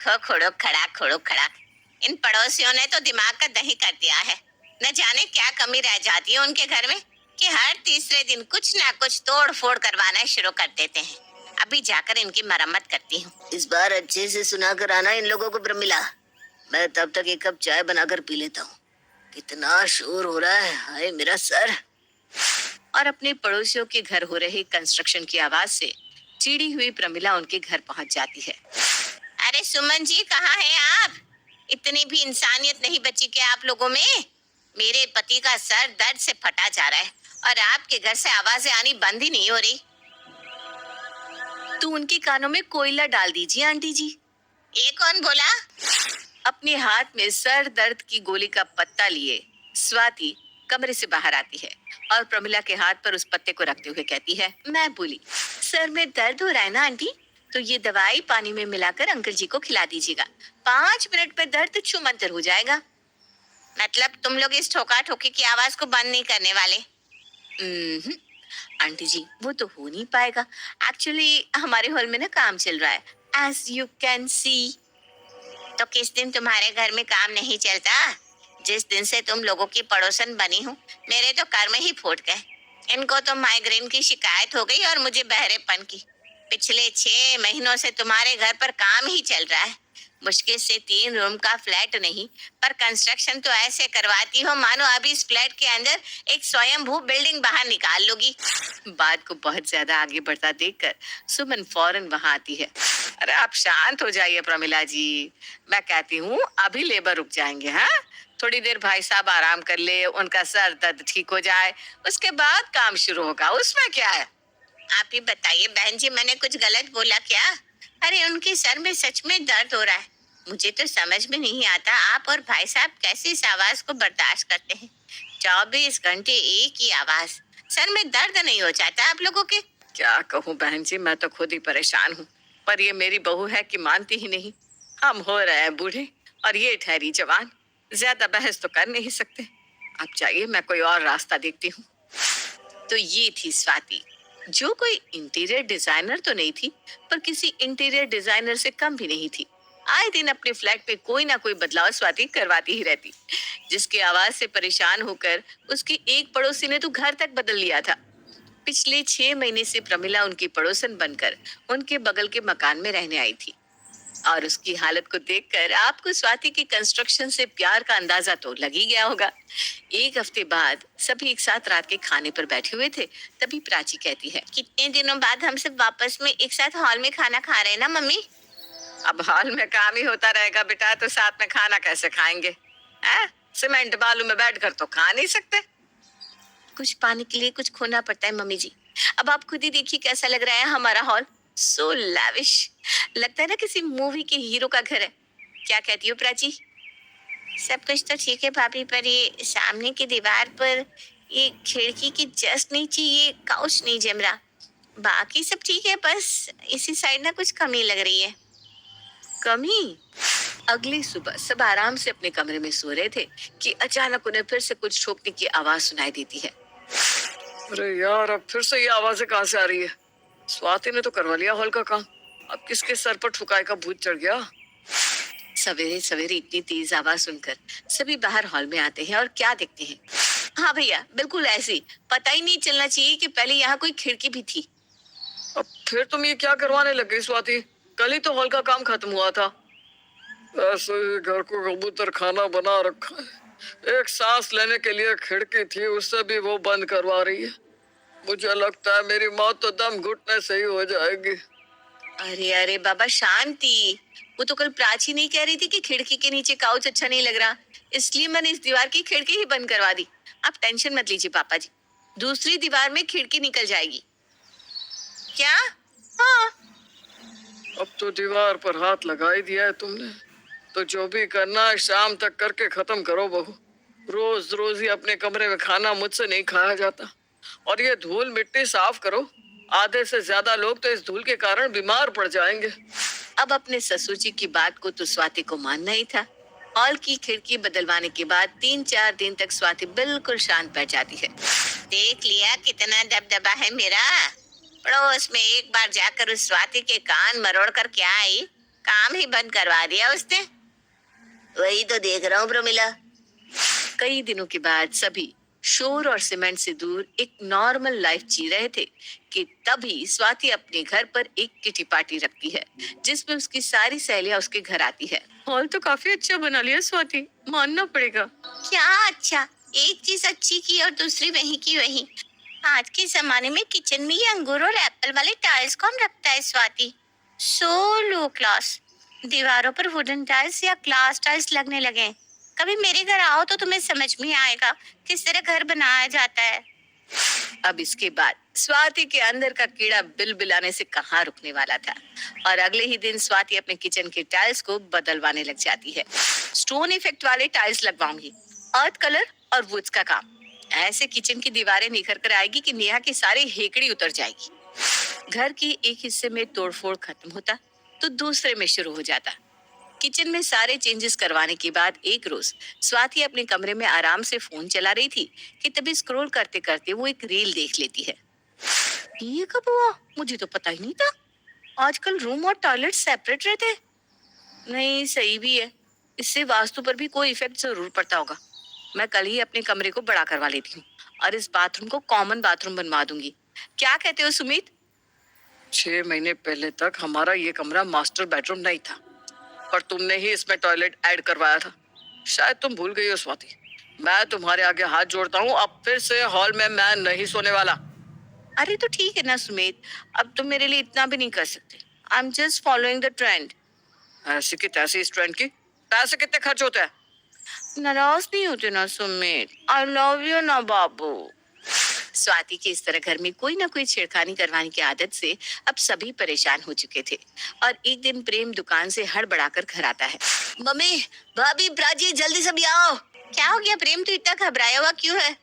खोड़ो खड़ा। इन पड़ोसियों ने तो दिमाग का दही कर दिया है। न जाने क्या कमी रह जाती है उनके घर में कि हर तीसरे दिन कुछ ना कुछ तोड़ फोड़ करवाना शुरू कर देते हैं। अभी जाकर इनकी मरम्मत करती हूँ। इस बार अच्छे से सुना कर आना इन लोगों को प्रमिला। मैं तब तक एक कप चाय बनाकर पी लेता हूँ। कितना शोर हो रहा है, हाय मेरा सर। और अपने पड़ोसियों के घर हो रही कंस्ट्रक्शन की आवाज से चिड़ी हुई प्रमिला उनके घर पहुंच जाती है। अरे सुमन जी, कहाँ हैं आप? इतनी भी इंसानियत नहीं बची क्या आप लोगों में? मेरे पति का सर दर्द से फटा जा रहा है और आपके घर से आवाजें आनी बंद ही नहीं हो रही। तो उनके कानों में कोयला डाल दीजिए आंटी जी। ये कौन बोला? अपने हाथ में सर दर्द की गोली का पत्ता लिए स्वाति कमरे से बाहर आती है और प्रमिला के हाथ पर उस पत्ते को रखते हुए कहती है, मैं बोली, सर में दर्द हो रहा है ना आंटी, तो ये दवाई पानी में मिलाकर अंकल जी को खिला दीजिएगा। 5 मिनट में दर्द छूमंतर हो जाएगा। मतलब तुम लोग इस ठोका ठोकी की आवाज को बंद नहीं करने वाले? आंटी जी, वो तो हो नहीं पाएगा। एक्चुअली हमारे हॉल में ना काम चल रहा है, एज यू कैन सी। तो किस दिन तुम्हारे घर में काम नहीं चलता? जिस दिन से तुम लोगों की पड़ोसन बनी हूँ, मेरे तो कर्म ही फूट गए। इनको तो माइग्रेन की शिकायत हो गई और मुझे बहरेपन की। पिछले 6 महीनों से तुम्हारे घर पर काम ही चल रहा है। मुश्किल से 3 रूम का फ्लैट नहीं, पर कंस्ट्रक्शन तो ऐसे करवाती हो मानो अभी इस फ्लैट के अंदर एक स्वयंभू बिल्डिंग बाहर निकाल लोगी। बात को बहुत ज्यादा आगे बढ़ता देखकर सुमन फौरन वहां आती है। अरे आप शांत हो जाइए प्रमिला जी, मैं कहती हूँ अभी लेबर रुक जाएंगे। हाँ, थोड़ी देर भाई साहब आराम कर ले, उनका सर दर्द ठीक हो जाए, उसके बाद काम शुरू होगा, उसमें क्या है? आप ही बताइए बहन जी, मैंने कुछ गलत बोला क्या? अरे उनके सर में सच में दर्द हो रहा है। मुझे तो समझ में नहीं आता आप और भाई साहब कैसे इस आवाज को बर्दाश्त करते हैं। 24 घंटे एक ही आवाज, सर में दर्द नहीं हो जाता आप लोगों के? क्या कहूँ बहन जी, मैं तो खुद ही परेशान हूँ, पर ये मेरी बहू है कि मानती ही नहीं। हम हो रहे हैं बूढ़े और ये ठहरी जवान, ज्यादा बहस तो कर नहीं सकते। आप जाइए, मैं कोई और रास्ता देखती हूँ। तो ये थी स्वाति, जो कोई इंटीरियर डिजाइनर तो नहीं थी, पर किसी इंटीरियर डिजाइनर से कम भी नहीं थी। आए दिन अपने फ्लैट पे कोई ना कोई बदलाव स्वाति करवाती ही रहती, जिसकी आवाज से परेशान होकर उसकी एक पड़ोसी ने तो घर तक बदल लिया था। पिछले 6 महीने से प्रमिला उनकी पड़ोसन बनकर उनके बगल के मकान में रहने आई थी और उसकी हालत को देखकर आपको स्वाति की कंस्ट्रक्शन से प्यार का अंदाजा तो लग ही गया होगा। एक हफ्ते बाद सभी एक साथ रात के खाने पर बैठे हुए थे, तभी प्राची कहती है, कितने दिनों बाद हम सब वापस में एक साथ हॉल में खाना खा रहे हैं ना मम्मी? अब हॉल में काम ही होता रहेगा बेटा, तो साथ में खाना कैसे खाएंगे? सीमेंट बालू में बैठकर तो खा नहीं सकते। कुछ पाने के लिए कुछ खोना पड़ता है मम्मी जी। अब आप खुद ही देखिए कैसा लग रहा है हमारा हॉल, सो लैविश, लगता है ना किसी मूवी के हीरो का घर है। क्या कहती हो प्राची? सब कुछ तो ठीक है भाभी, पर ये सामने की दीवार पर ये खिड़की के जस्ट नीचे ये काउच नहीं जम रहा। बाकी सब ठीक है, बस इसी साइड ना कुछ कमी लग रही है। कमी? अगली सुबह सब आराम से अपने कमरे में सो रहे थे कि अचानक उन्हें फिर से कुछ ठोकने की आवाज सुनाई देती है। अरे यार, अब फिर से ये आवाजें कहाँ से आ रही है? स्वाति ने तो करवा लिया हॉल का काम, अब किसके सर पर ठुकाई का भूत चढ़ गया? सवेरे सवेरे इतनी तेज आवाज सुनकर सभी बाहर हॉल में आते हैं और क्या देखते हैं, हाँ भैया बिल्कुल ऐसी, पता ही नहीं चलना चाहिए कि पहले यहाँ कोई खिड़की भी थी। अब फिर तुम ये क्या करवाने लग गई स्वाति? कल ही तो हॉल का काम खत्म हुआ था। ऐसे घर को कबूतर खाना बना रखा है। एक सांस लेने के लिए खिड़की थी, उससे भी वो बंद करवा रही है। मुझे लगता है मेरी मौत तो दम घुटने से ही हो जाएगी। अरे अरे बाबा शांति, वो तो कल प्राची नहीं कह रही थी कि खिड़की के नीचे काउच अच्छा नहीं लग रहा, इसलिए मैंने इस दीवार की खिड़की ही बंद करवा दी। आप टेंशन मत लीजिए पापा जी, दूसरी दीवार में खिड़की निकल जाएगी। क्या? हाँ, अब तो दीवार पर हाथ लगा ही दिया है तुमने, तो जो भी करना है शाम तक करके खत्म करो बहू। रोज रोज ही अपने कमरे में खाना मुझसे नहीं खाया जाता। और ये धूल मिट्टी साफ करो, आधे से ज्यादा लोग तो इस धूल के कारण बीमार पड़ जाएंगे। अब अपने ससुर जी की बात को तो स्वाति को मानना ही था। हॉल की खिड़की बदलवाने के बाद 3-4 दिन तक स्वाति बिल्कुल शांत बैठ जाती है। देख लिया कितना दबदबा है मेरा। पड़ोस में एक बार जाकर उस स्वाति के कान मरोड़ कर क्या आई? काम ही बंद करवा दिया उसने। वही तो देख रहा हूँ प्रमिला। कई दिनों के बाद सभी शोर और सीमेंट से दूर एक नॉर्मल लाइफ जी रहे थे कि तभी स्वाति अपने घर पर एक किटी पार्टी रखती है जिसमें उसकी सारी सहेलियां उसके घर आती है। हॉल तो काफी अच्छा बना लिया स्वाति, मानना पड़ेगा। क्या अच्छा, एक चीज अच्छी की और दूसरी वही की वही। आज के जमाने में किचन में ये अंगूर और एप्पल वाले टाइल्स कौन रखता है स्वाति? सो लो क्लास। दीवारों पर वुडन टाइल्स या ग्लास टाइल्स लगने लगे। कभी मेरे घर आओ तो तुम्हें समझ में आएगा किस तरह घर बनाया जाता है। अब इसके बाद स्वाति के अंदर का कीड़ा बिलबिलाने से कहाँ रुकने वाला था और अगले ही दिन स्वाति अपने किचन के टाइल्स को बदलवाने लग जाती है। स्टोन इफेक्ट वाले टाइल्स लगवाऊंगी, अर्थ कलर और वुड्स का काम। ऐसे किचन की दीवारें निखर कर आएगी कि नेहा की सारी हेकड़ी उतर जाएगी। घर की एक हिस्से में तोड़फोड़ खत्म होता तो दूसरे में शुरू हो जाता। किचन में सारे चेंजेस करवाने के बाद एक रोज स्वाति अपने कमरे में आराम से फोन चला रही थी कि तभी स्क्रॉल करते करते वो एक रील देख लेती है। ये कब हुआ? मुझे तो पता ही नहीं था। आजकल रूम और टॉयलेट सेपरेट रहते हैं। नहीं, सही भी है। इससे वास्तु पर भी कोई इफेक्ट जरूर पड़ता होगा। मैं कल ही अपने कमरे को बड़ा करवा लेती हूँ और इस बाथरूम को कॉमन बाथरूम बनवा दूंगी। क्या कहते हो सुमित? 6 महीने पहले तक हमारा ये कमरा मास्टर बेडरूम नहीं था, पर तुमने ही इसमें टॉयलेट ऐड करवाया था। शायद तुम भूल गई हो स्वाति। मैं तुम्हारे आगे हाथ जोड़ता हूँ, अब फिर से हॉल में मैं नहीं सोने वाला। अरे तो ठीक है ना सुमित, अब तुम मेरे लिए इतना भी नहीं कर सकते। I am just following the trend. ऐसी की तैसी इस ट्रेंड की। पैसे कितने खर्च होते हैं? नाराज नहीं होते ना सुमित, आई लव यू ना बाबू। स्वाति की इस तरह घर में कोई ना कोई छेड़खानी करवाने की आदत से अब सभी परेशान हो चुके थे और एक दिन प्रेम दुकान से हड़बड़ाकर घर आता है। मम्मी, भाभी, प्राची, जल्दी सब आओ। क्या हो गया प्रेम, तू इतना घबराया हुआ क्यों है?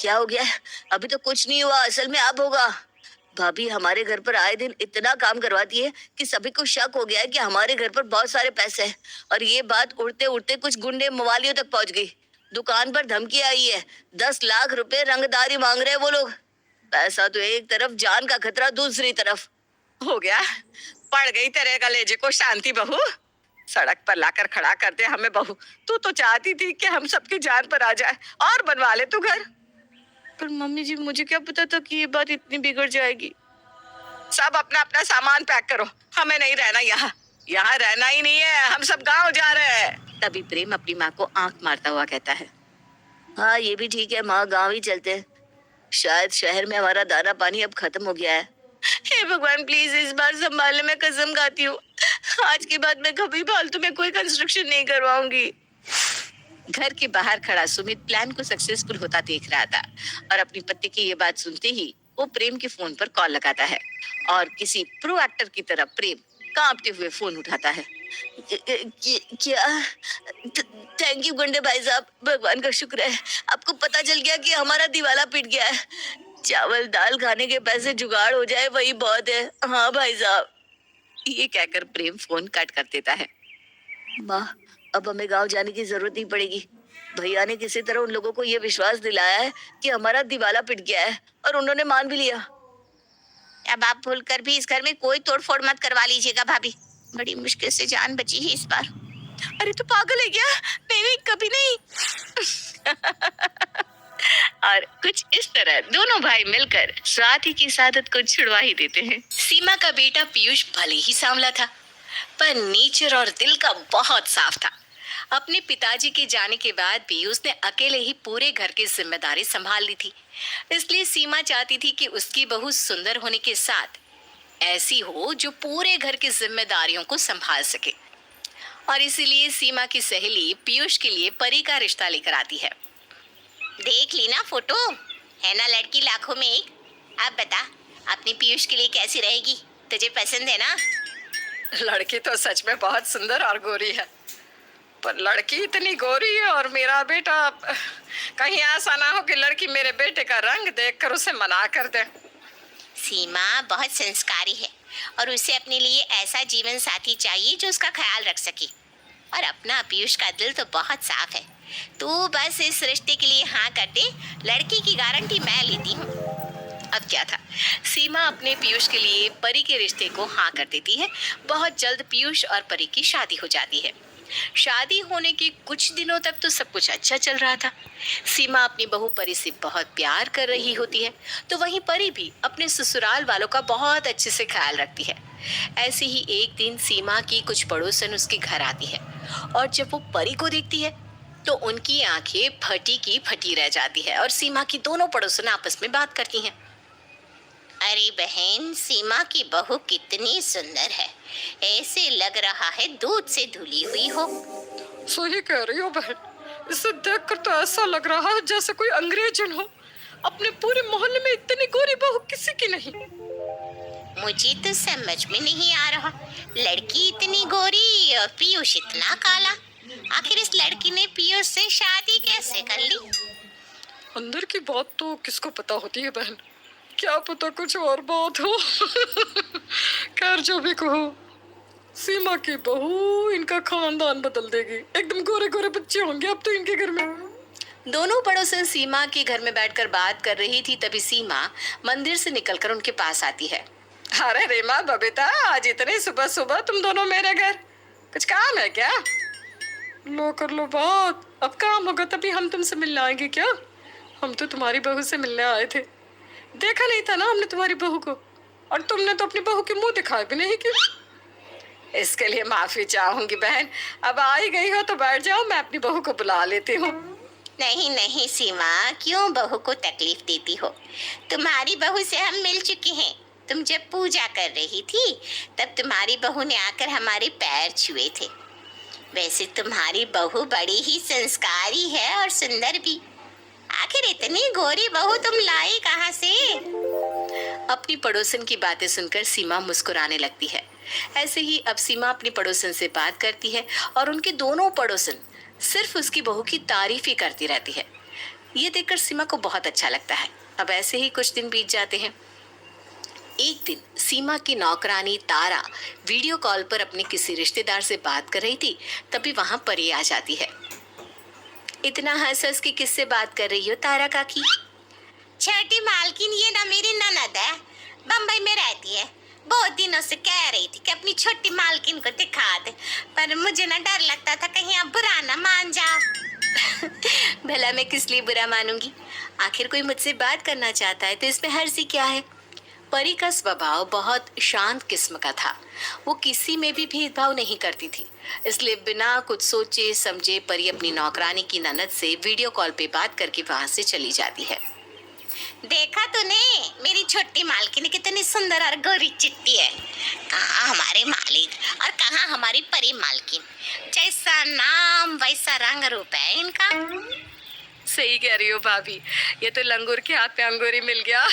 क्या हो गया? अभी तो कुछ नहीं हुआ, असल में अब होगा। भाभी हमारे घर पर आए दिन इतना काम करवाती है कि सभी को शक हो गया है कि हमारे घर पर बहुत सारे पैसे हैं और ये बात उड़ते उड़ते कुछ गुंडे मवालियों तक पहुंच गई। दुकान पर धमकी आई है, 10 लाख रुपए रंगदारी मांग रहे हैं वो लोग। पैसा तो एक तरफ, जान का खतरा दूसरी तरफ। हो गया, पड़ गई तेरे कलेजे को शांति बहू। सड़क पर लाकर खड़ा कर दे हमें बहू। तू तो चाहती थी कि हम सबकी जान पर आ जाए और बनवा ले तू घर। पर मम्मी जी, मुझे क्या पता था कि ये बात इतनी बिगड़ जाएगी। सब अपना अपना सामान पैक करो, हमें नहीं रहना यहाँ। यहाँ रहना ही नहीं है, हम सब गांव जा रहे हैं। तभी प्रेम अपनी माँ को आंख मारता हुआ कहता है, हाँ ये भी ठीक है माँ, गांव ही चलते हैं। शायद शहर में हमारा दाना पानी अब खत्म हो गया है। हे भगवान, प्लीज इस बार संभालने, मैं कसम खाती हूँ। आज के बाद मैं कभी फालतू में कोई कंस्ट्रक्शन नहीं करवाऊंगी। घर के बाहर खड़ा सुमित प्लान को सक्सेसफुल होता देख रहा था और अपनी पत्नी की ये बात सुनते ही वो प्रेम के फोन पर कॉल लगाता है और किसी प्रो एक्टर की तरह प्रेम कांपते हुए फोन उठाता है। क्या? थैंक यू गुंडे भाई साहब, भगवान का शुक्र है आपको पता चल गया कि हमारा दिवाला पिट गया है। चावल दाल खाने के पैसे जुगाड़ हो जाए वही बहुत है। हाँ भाई साहब। ये कहकर प्रेम फोन कट कर देता है। माँ, अब हमें गांव जाने की जरूरत नहीं पड़ेगी। भैया ने किसी तरह उन लोगों को ये विश्वास दिलाया है कि हमारा दिवाला पिट गया है और उन्होंने मान भी लिया। अब आप भूलकर भी इस घर में कोई तोड़फोड़ मत करवा लीजिएगा भाभी, बड़ी मुश्किल से जान बची है इस बार। अरे तू पागल है क्या? नहीं नहीं, कभी नहीं। और कुछ इस तरह दोनों भाई मिलकर स्वाति की सादत को छुड़वा ही देते हैं। सीमा का बेटा पीयूष भले ही सांवला था, पर नेचर और दिल का बहुत साफ था। अपने पिताजी के जाने के बाद भी उसने अकेले ही पूरे घर की जिम्मेदारी संभाल ली थी। इसलिए सीमा चाहती थी कि उसकी बहू सुंदर होने के साथ ऐसी हो जो पूरे घर की जिम्मेदारियों को संभाल सके। और इसीलिए सीमा की सहेली पीयूष के लिए परी का रिश्ता लेकर आती है। देख ली ना फोटो, है ना लड़की लाखों में एक। अब बता, अपनी पीयूष के लिए कैसी रहेगी? तुझे पसंद है ना? लड़की तो सच में बहुत सुंदर और गोरी है, पर लड़की इतनी गोरी है और मेरा बेटा, कहीं ऐसा ना हो कि लड़की मेरे बेटे का रंग देखकर उसे मना कर दे। सीमा बहुत संस्कारी है और उसे अपने लिए ऐसा जीवन साथी चाहिए जो उसका ख्याल रख सके। और अपना पीयूष का दिल तो बहुत साफ है। तू बस इस रिश्ते के लिए हाँ कर दे, लड़की की गारंटी मैं लेती हूँ। अब क्या था, सीमा अपने पीयूष के लिए परी के रिश्ते को हाँ कर देती है। बहुत जल्द पीयूष और परी की शादी हो जाती है। शादी होने के कुछ दिनों तक तो सब कुछ अच्छा चल रहा था। सीमा अपनी बहू परी से बहुत प्यार कर रही होती है, तो वहीं परी भी अपने ससुराल वालों का बहुत अच्छे से ख्याल रखती है। ऐसे ही एक दिन सीमा की कुछ पड़ोसन उसके घर आती है, और जब वो परी को देखती है तो उनकी आंखें फटी की फटी रह जाती है, और सीमा की दोनों पड़ोसन आपस में बात करती हैं। अरे बहन, सीमा की बहू कितनी सुंदर है, ऐसे लग रहा है दूध से धुली हुई हो। सही कह रही हो बहन, इसे देखकर तो ऐसा लग रहा है जैसे कोई अंग्रेजन हो। अपने पूरे मोहल्ले में इतनी गोरी बहू किसी की नहीं। मुझे तो समझ में नहीं आ रहा, लड़की इतनी गोरी और पीयूष इतना काला। आखिर इस लड़की ने पीयूष से शादी कैसे कर ली? अंदर की बात तो किसको पता होती है बहन, क्या पता कुछ और बात हो। खैर जो भी कहो, सीमा की बहू इनका खानदान बदल देगी। एकदम गोरे गोरे बच्चे होंगे अब तो इनके घर में। दोनों पड़ोसन सीमा के घर में बैठकर बात कर रही थी, तभी सीमा मंदिर से निकलकर उनके पास आती है। अरे रीमा बबीता, आज इतनी सुबह सुबह तुम दोनों मेरे घर, कुछ काम है क्या? लो कर लो बात, अब काम होगा तभी हम तुमसे मिलने आएंगे क्या? हम तो तुम्हारी बहू से मिलने आए थे। देखा नहीं था ना हमने तुम्हारी बहू को, और तुमने तो अपनी बहू के मुंह दिखाए भी नहीं क्यों? इसके लिए माफी चाहूंगी बहन, अब आ ही गई हो तो बैठ जाओ, मैं अपनी बहू को बुला लेती हूँ। नहीं नहीं सीमा, क्यों बहू को तकलीफ देती हो? तुम्हारी बहू से हम मिल चुके हैं। तुम जब पूजा कर रही थी तब तुम्हारी बहू ने आकर हमारे पैर छुए थे। वैसे तुम्हारी बहू बड़ी ही संस्कारी है और सुंदर भी। आखिर इतनी गोरी बहू तुम लाई कहाँ से? अपनी पड़ोसन की बातें सुनकर सीमा मुस्कुराने लगती है। ऐसे ही अब सीमा अपनी पड़ोसन से बात करती है, और उनके दोनों पड़ोसन सिर्फ उसकी बहू की तारीफ ही करती रहती है। ये देखकर सीमा को बहुत अच्छा लगता है। अब ऐसे ही कुछ दिन बीत जाते हैं। एक दिन सीमा की नौकरानी तारा वीडियो कॉल पर अपने किसी रिश्तेदार से बात कर रही थी, तभी वहां परी आ जाती है। इतना हंस हंस के किससे बात कर रही हो तारा काकी? छोटी मालकिन, ये ना मेरी ननद है, बम्बई में रहती है। बहुत दिनों से कह रही थी कि अपनी छोटी मालकिन को दिखा दे, पर मुझे ना डर लगता था कहीं आप बुरा ना मान जाओ। भला मैं किस लिए बुरा मानूंगी? आखिर कोई मुझसे बात करना चाहता है तो इसमें हर्जी क्या है? परी का स्वभाव बहुत शांत किस्म का था। वो किसी में भी भेदभाव नहीं करती थी, इसलिए बिना कुछ सोचे समझे परी अपनी नौकरानी की ननद से वीडियो कॉल पे बात करके वहां से चली जाती है। देखा तूने, मेरी छोटी मालकिन कितनी सुंदर और गोरी चिट्टी है। कहाँ हमारे मालिक और कहाँ हमारी परी मालकिन। जैसा नाम वैसा रंग रूप है इनका। सही कह रही हो भाभी, ये तो लंगूर के हाथ पे अंगूरी मिल गया।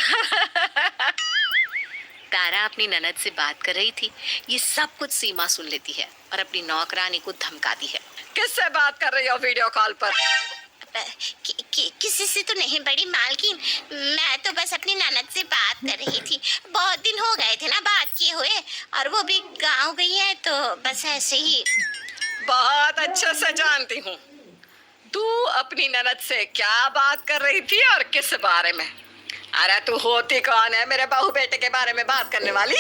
तारा अपनी ननद से बात कर रही थी। ये सब कुछ सीमा सुन लेती है और अपनी नौकरानी को धमकाती है। किससे बात कर रही हो वीडियो कॉल पर? किसी से तो नहीं बड़ी मालकिन, मैं तो बस अपनी ननद से बात कर रही थी। बहुत दिन हो गए थे ना बात किए हुए, और वो भी गांव गई है, तो बस ऐसे ही। बहुत अच्छे से जानती हूँ तू अपनी ननद से क्या बात कर रही थी और किस बारे में। अरे तू होती कौन है मेरे बहू बेटे के बारे में बात करने वाली?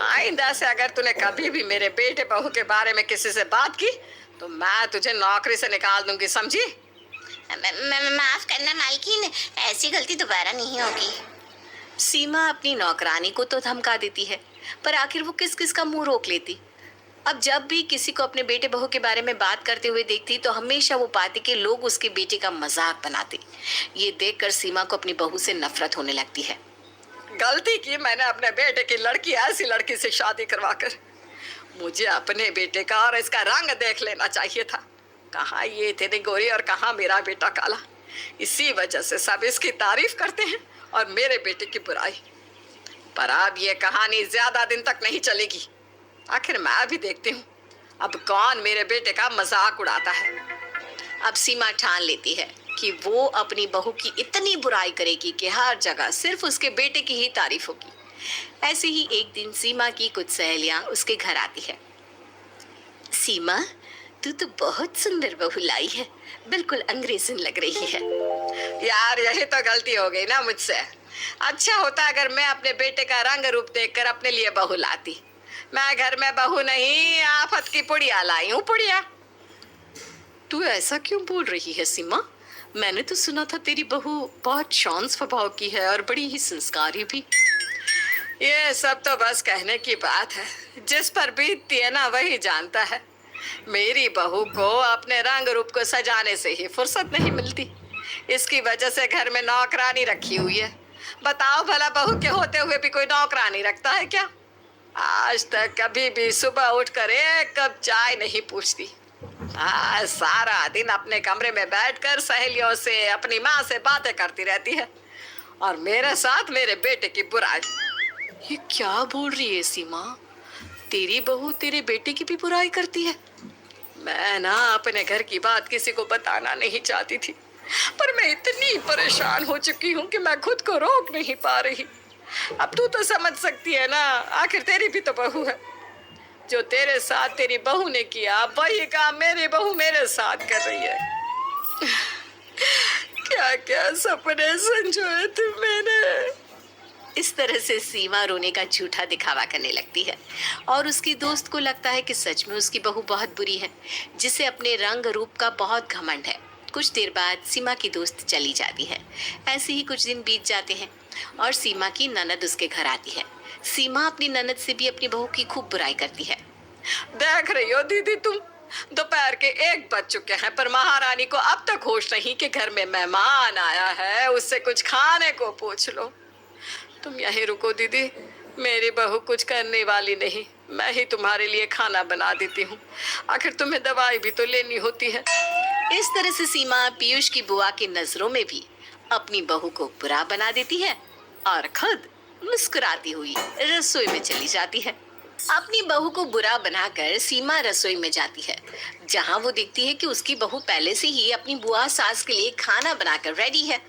आइंदा से अगर तूने कभी भी मेरे बेटे बहू के बारे में किसी से बात की तो मैं तुझे नौकरी से निकाल दूंगी, समझी? माफ करना मालकिन, ऐसी गलती दोबारा नहीं होगी। सीमा अपनी नौकरानी को तो धमका देती है, पर आखिर वो किस किस का मुंह रोक लेती। अब जब भी किसी को अपने बेटे बहू के बारे में बात करते हुए देखती तो हमेशा वो पाती कि लोग उसके बेटे का मजाक बनाते। ये देखकर सीमा को अपनी बहू से नफरत होने लगती है। गलती की मैंने अपने बेटे की लड़की, ऐसी लड़की से शादी करवाकर। मुझे अपने बेटे का और इसका रंग देख लेना चाहिए था। कहाँ ये इतनी गोरी और कहाँ मेरा बेटा काला। इसी वजह से सब इसकी तारीफ करते हैं और मेरे बेटे की बुराई। पर अब ये कहानी ज्यादा दिन तक नहीं चलेगी। आखिर मैं भी देखती हूँ अब कौन मेरे बेटे का मजाक उड़ाता है। अब सीमा ठान लेती है कि वो अपनी बहू की इतनी बुराई करेगी कि हर जगह सिर्फ उसके बेटे की ही तारीफ होगी। ऐसे ही एक दिन सीमा की कुछ सहेलियां उसके घर आती है। सीमा, तू तो बहुत सुंदर बहू लाई है, बिल्कुल अंग्रेजन लग रही है। यार यही तो गलती हो गई ना मुझसे। अच्छा होता अगर मैं अपने बेटे का रंग रूप देखकर अपने लिए बहू लाती। मैं घर में बहू नहीं, आफत की पुड़िया लाई हूँ, पुड़िया। तू ऐसा क्यों बोल रही है सीमा? मैंने तो सुना था तेरी बहू बहुत शांत स्वभाव की है और बड़ी ही संस्कारी भी। ये सब तो बस कहने की बात है, जिस पर बीतती है ना वही जानता है। मेरी बहू को अपने रंग रूप को सजाने से ही फुर्सत नहीं मिलती। इसकी वजह से घर में नौकरानी रखी हुई है। बताओ भला, बहू के होते हुए भी कोई नौकरानी रखता है क्या? आज तक कभी भी सुबह उठकर एक कप चाय नहीं पूछती। सारा दिन अपने कमरे में बैठकर सहेलियों से, अपनी माँ से बातें करती रहती है और मेरे साथ मेरे बेटे की बुराई। ये क्या बोल रही है सीमा? तेरी बहू तेरे बेटे की भी बुराई करती है? मैं ना अपने घर की बात किसी को बताना नहीं चाहती थी, पर मैं इतनी परेशान हो चुकी हूँ कि मैं खुद को रोक नहीं पा रही। अब तू तो समझ सकती है ना, आखिर तेरी भी तो बहू है। जो तेरे साथ तेरी बहू ने किया वही काम मेरी बहू मेरे साथ कर रही है। क्या क्या सपने संजोए थे मैंने। इस तरह से सीमा रोने का झूठा दिखावा करने लगती है और उसकी दोस्त को लगता है कि सच में उसकी बहू बहुत बुरी है, जिसे अपने रंग रूप का बहुत घमंड है। कुछ देर बाद सीमा की दोस्त चली जाती है। ऐसे ही कुछ दिन बीत जाते हैं और सीमा की ननद उसके घर आती है। सीमा अपनी ननद से भी अपनी बहू की खूब बुराई करती है। देख रही हो दीदी, तुम दोपहर के 1 बज चुके हैं पर महारानी को अब तक होश नहीं कि घर में मेहमान आया है, उससे कुछ खाने को पूछ लो। तुम यहीं रुको दीदी, मेरी बहू कुछ करने वाली नहीं, मैं ही तुम्हारे लिए खाना बना देती हूँ। आखिर तुम्हें दवाई भी तो लेनी होती है। इस तरह से सीमा पीयूष की बुआ की नजरों में भी अपनी बहू को बुरा बना देती है और खुद मुस्कुराती हुई रसोई में चली जाती है। अपनी बहू को बुरा बनाकर सीमा रसोई में जाती है, जहाँ वो देखती है कि उसकी बहू पहले से ही अपनी बुआ सास के लिए खाना बनाकर रेडी है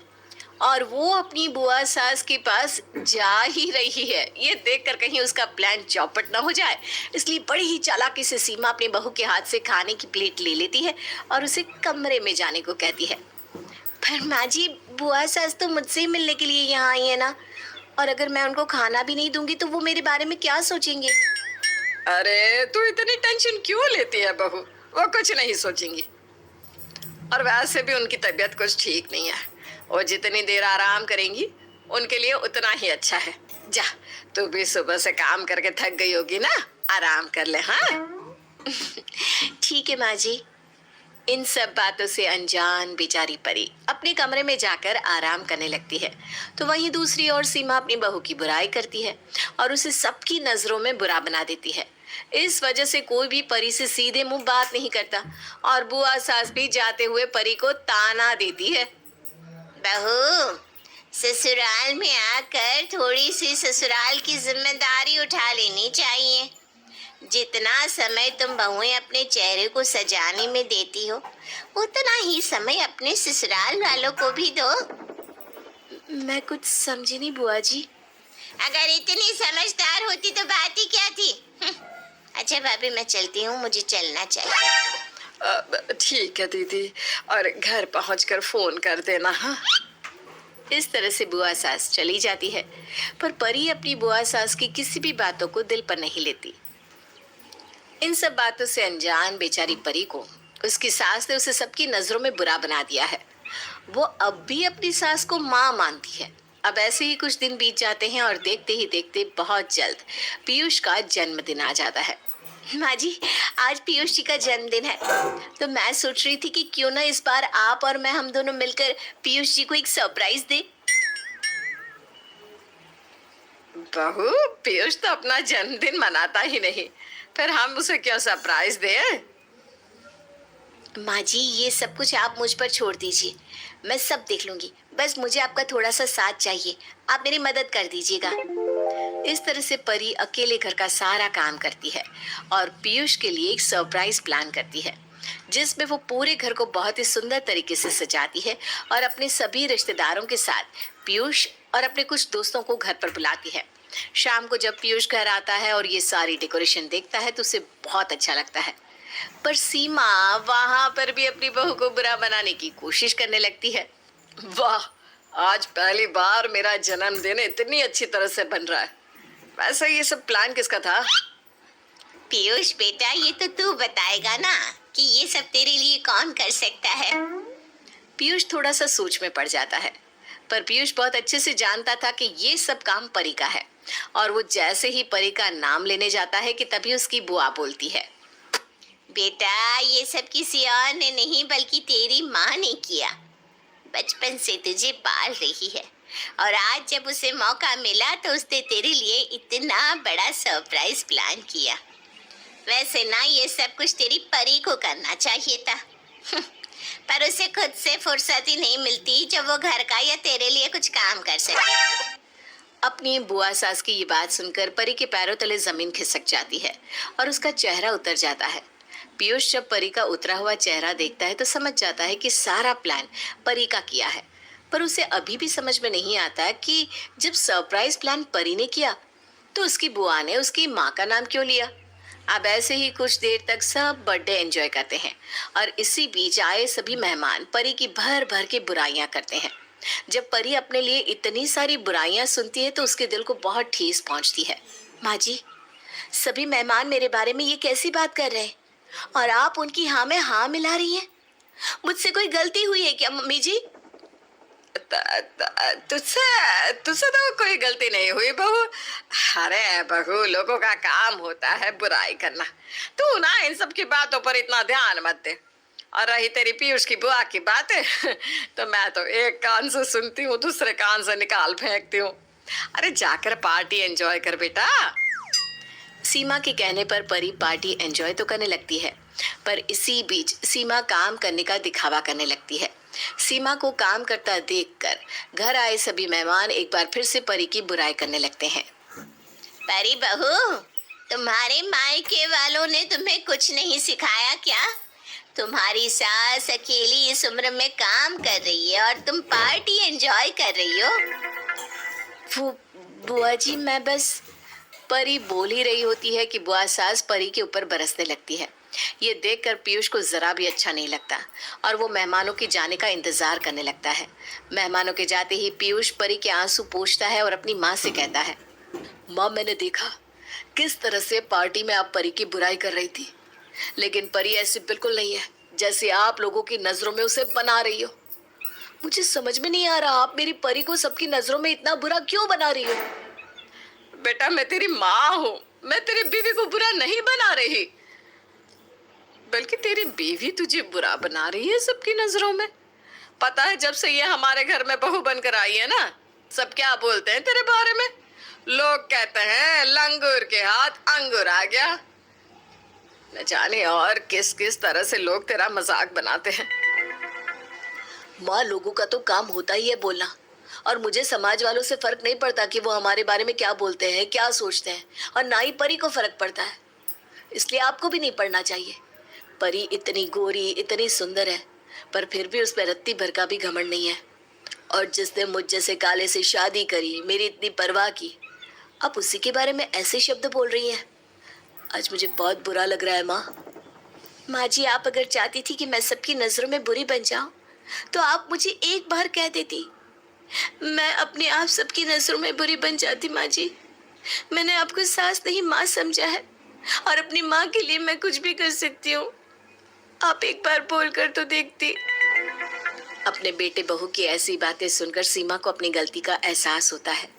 और वो अपनी बुआ सास के पास जा ही रही है। ये देखकर कहीं उसका प्लान चौपट ना हो जाए, इसलिए बड़ी ही चालाकी से सीमा अपनी बहू के हाथ से खाने की प्लेट ले लेती है और उसे कमरे में जाने को कहती है। पर माँ जी, बुआ सास तो मुझसे ही मिलने के लिए यहाँ आई है ना, और अगर मैं उनको खाना भी नहीं दूंगी तो वो मेरे बारे में क्या सोचेंगे? अरे तू इतनी टेंशन क्यों लेती है बहू, वो कुछ नहीं सोचेंगी। और वैसे भी उनकी तबीयत कुछ ठीक नहीं है, वो जितनी देर आराम करेंगी उनके लिए उतना ही अच्छा है। जा, तू भी सुबह से काम करके थक गई होगी ना, आराम कर ले। हाँ ठीक है माँ जी। इन सब बातों से अनजान बेचारी परी अपने कमरे में जाकर आराम करने लगती है, तो वहीं दूसरी ओर सीमा अपनी बहू की बुराई करती है और उसे सबकी नजरों में बुरा बना देती है। इस वजह से कोई भी परी से सीधे मुंह बात नहीं करता और बुआ सास भी जाते हुए परी को ताना देती है। बहू, ससुराल में आकर थोड़ी सी ससुराल की जिम्मेदारी उठा लेनी चाहिए। जितना समय तुम बहुएं अपने चेहरे को सजाने में देती हो, उतना ही समय अपने ससुराल वालों को भी दो। मैं कुछ समझी नहीं बुआ जी। अगर इतनी समझदार होती तो बात ही क्या थी। अच्छा भाभी, मैं चलती हूँ, मुझे चलना चाहिए। ठीक है दीदी, और घर पहुंचकर फोन कर देना। हाँ। इस तरह से बुआ सास चली जाती है, पर परी अपनी बुआ सास की किसी भी बातों को दिल पर नहीं लेती। इन सब बातों से अनजान बेचारी परी को उसकी सास ने उसे सबकी नजरों में बुरा बना दिया है। वो अब भी अपनी सास को माँ मानती है। अब ऐसे ही कुछ दिन बीत जाते हैं और देखते ही देखते बहुत जल्द पीयूष का जन्मदिन आ जाता है। माँ जी, आज पीयूष जी का जन्मदिन है, तो मैं सोच रही थी कि क्यों ना इस बार आप और मैं, हम दोनों मिलकर पीयूष जी को एक सरप्राइज दे। बहू, पीयूष तो अपना जन्मदिन मनाता ही नहीं, फिर हम उसे क्यों सरप्राइज दे? माँ जी, ये सब कुछ आप मुझ पर छोड़ दीजिए, मैं सब देख लूंगी। बस मुझे आपका थोड़ा सा साथ चाहिए, आप मेरी मदद कर दीजिएगा। इस तरह से परी अकेले घर का सारा काम करती है और पीयूष के लिए एक सरप्राइज प्लान करती है, जिसमें वो पूरे घर को बहुत ही सुंदर तरीके से सजाती है और अपने सभी रिश्तेदारों के साथ पीयूष और अपने कुछ दोस्तों को घर पर बुलाती है। शाम को जब पीयूष घर आता है और ये सारी डेकोरेशन देखता है तो उसे बहुत अच्छा लगता है, पर सीमा वहां पर भी अपनी बहू को बुरा बनाने की कोशिश करने लगती है। वाह, आज पहली बार मेरा जन्मदिन इतनी अच्छी तरह से बन रहा है। वैसे ये सब प्लान किसका था? पीयूष बेटा, ये तो तू बताएगा ना कि ये सब तेरे लिए कौन कर सकता है। पीयूष थोड़ा सा सोच में पड़ जाता है, पर पीयूष बहुत अच्छे से जानता था कि ये सब काम परी का है। और वो जैसे ही परी का नाम लेने जाता है कि तभी उसकी बुआ बोलती है, बेटा, ये सब किसी और ने नहीं बल्कि तेरी माँ ने किया। बचपन से तुझे पाल रही है और आज जब उसे मौका मिला तो उसने तेरे लिए इतना बड़ा सरप्राइज प्लान किया। वैसे ना ये सब कुछ तेरी परी को करना चाहिए था पर उसे खुद से फुर्सत ही नहीं मिलती जब वो घर का या तेरे लिए कुछ काम कर सके। अपनी बुआ सास की ये बात सुनकर परी के पैरों तले जमीन खिसक जाती है और उसका चेहरा उतर जाता है। पीयूष जब परी का उतरा हुआ चेहरा देखता है तो समझ जाता है कि सारा प्लान परी का किया है, पर उसे अभी भी समझ में नहीं आता कि जब सरप्राइज प्लान परी ने किया तो उसकी बुआ ने उसकी माँ का नाम क्यों लिया। अब ऐसे ही कुछ देर तक सब बर्थडे एंजॉय करते हैं और इसी बीच आए सभी मेहमान परी की भर भर के बुराइयां करते हैं। जब परी अपने लिए इतनी सारी बुराइयां सुनती है तो उसके दिल को बहुत ठेस पहुंचती है। माँ जी, सभी मेहमान मेरे बारे में ये कैसी बात कर रहे हैं और आप उनकी हाँ में हाँ मिला रही हैं? मुझसे कोई गलती हुई है क्या मम्मी जी? तुझसे तुझसे तो कोई गलती नहीं हुई बहू। अरे बहू, लोगों का काम होता है बुराई करना। तू ना इन सब की बातों पर इतना ध्यान मत दे। और रही तेरी पीयूष की बुआ की बातें तो मैं तो एक कान से सुनती हूँ, दूसरे कान से निकाल फेंकती हूँ। अरे जाकर पार्टी एंजॉय कर बेटा। सीमा के कहने पर परी पार्टी एंजॉय तो करने लगती है, पर इसी बीच सीमा काम करने का दिखावा करने लगती है। सीमा को काम करता देखकर घर आए सभी मेहमान एक बार फिर से परी की बुराई करने लगते हैं। परी बहू, तुम्हारे मायके वालों ने तुम्हें कुछ नहीं सिखाया क्या? तुम्हारी सास अकेली इस उम्र में काम कर रही है और तुम पार्टी एंजॉय कर रही हो। बुआ जी, मैं बस। परी बोल ही रही होती है कि बुआ सास परी के ऊपर बरसने लगती है। ये देखकर पीयूष को जरा भी अच्छा नहीं लगता और वो मेहमानों के जाने का इंतजार करने लगता है। मेहमानों के जाते ही पीयूष परी के आंसू पोंछता है और अपनी माँ से कहता है, माँ, मैंने देखा किस तरह से पार्टी में आप परी की बुराई कर रही थी, लेकिन परी ऐसी बिल्कुल नहीं है जैसे आप लोगों की नजरों में उसे बना रही हो। मुझे समझ में नहीं आ रहा, आप मेरी परी को सबकी नजरों में इतना बुरा क्यों बना रही हो? बेटा, मैं तेरी माँ हूँ, मैं तेरी बीवी को बुरा नहीं बना रही, बल्कि तेरी बीवी तुझे बुरा बना रही है सबकी नजरों में। पता है, जब से ये हमारे घर में बहू बनकर आई है ना, सब क्या बोलते हैं तेरे बारे में? लोग कहते हैं लंगूर के हाथ अंगूर आ गया। न जाने और किस किस तरह से लोग तेरा मजाक बनाते हैं। माँ, लोगों का तो काम होता ही है बोलना, और मुझे समाज वालों से फर्क नहीं पड़ता कि वो हमारे बारे में क्या बोलते हैं, क्या सोचते हैं, और ना ही परी को फर्क पड़ता है। इसलिए आपको भी नहीं पड़ना चाहिए। परी इतनी गोरी, इतनी सुंदर है, पर फिर भी उस पर रत्ती भर का भी घमंड नहीं है। और जिसने मुझ जैसे काले से शादी करी, मेरी इतनी परवाह की, अब उसी के बारे में ऐसे शब्द बोल रही हैं। आज मुझे बहुत बुरा लग रहा है माँ। माँ जी, आप अगर चाहती थी कि मैं सबकी नजरों में बुरी बन जाऊं तो आप मुझे एक बार कह देती, मैं अपने आप सबकी नजरों में बुरी बन जाती। माँ जी, मैंने आपको सास नहीं माँ समझा है और अपनी माँ के लिए मैं कुछ भी कर सकती हूँ। आप एक बार बोल कर तो देखती। अपने बेटे बहू की ऐसी बातें सुनकर सीमा को अपनी गलती का एहसास होता है।